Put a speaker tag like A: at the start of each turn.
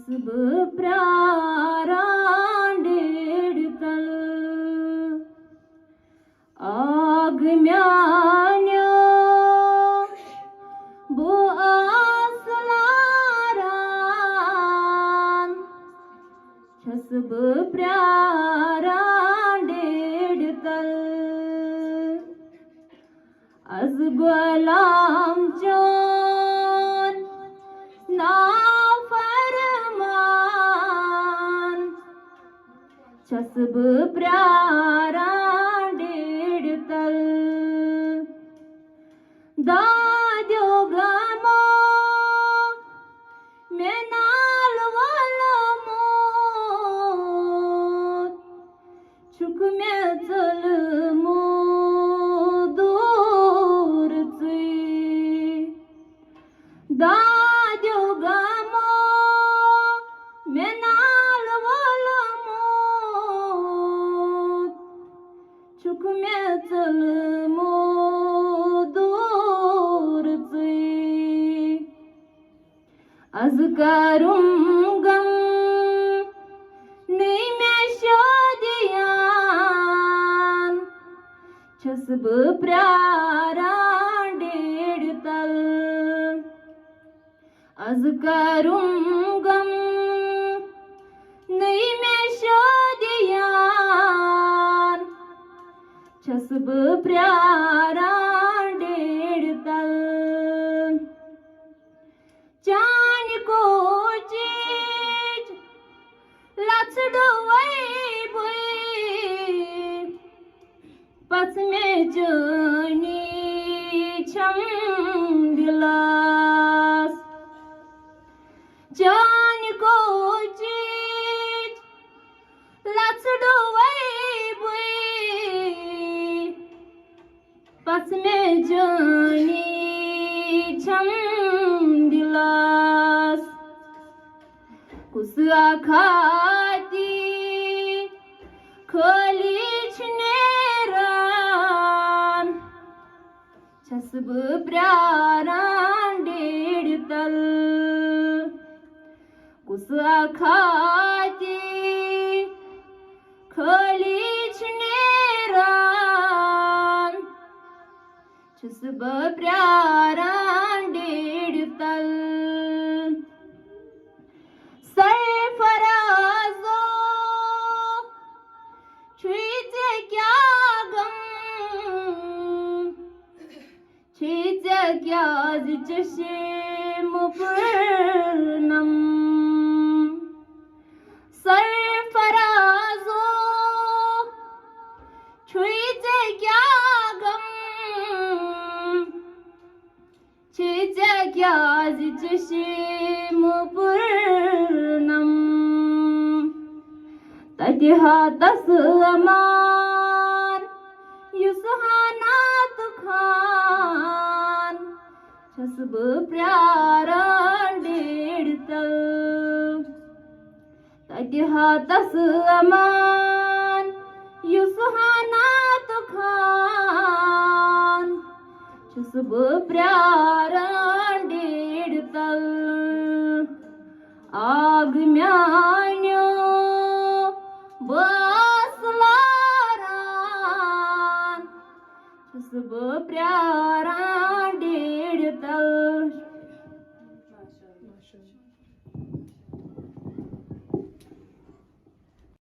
A: बह प्रारान डेढ़ तल आग म्यान्यो बो आसलारान छस बह प्रारान डेढ़ तल अज गुलाम चोन नाफरमान छस बह प्रारान डेढ़ तल दाद्यो गमो मैं नाल वलमो छुक मैं चलमो दूर दाद्यो गमो मैं नाल वलमो छुक मैं चलमो दूर अज करूं गम नहीं मैं शादियान छस बह प्रारान डेढ़ तल अज करूं गम नहीं मैं शादियान छस बह प्रारान डेढ़ तल चान को चीज लचड़ो वही बुई पस में जानी छम गिलास जान को चीज लचड़ो वही बुई पस में जानी छम गिलास कुसआ खाती खलीच नेरान छस बह प्रारान डेढ़ तल कुसआ खाती खलीच नेरान छस बह प्रारान डेढ़ तल सरफराजो छुईते क्या गम छुईते क्या चश्म पूर्णम सरफराजो छुईते क्या गम छुईते क्या चश्म पूर्णम तति हाथस अमान युसहानात खान छस बह प्रारान डेढ़ तल तति हाथस अमान युसहानात खान छस बह प्रारान डेढ़ तल आग म्यान्यो बसलारान छस बह प्रारान डेढ़ तल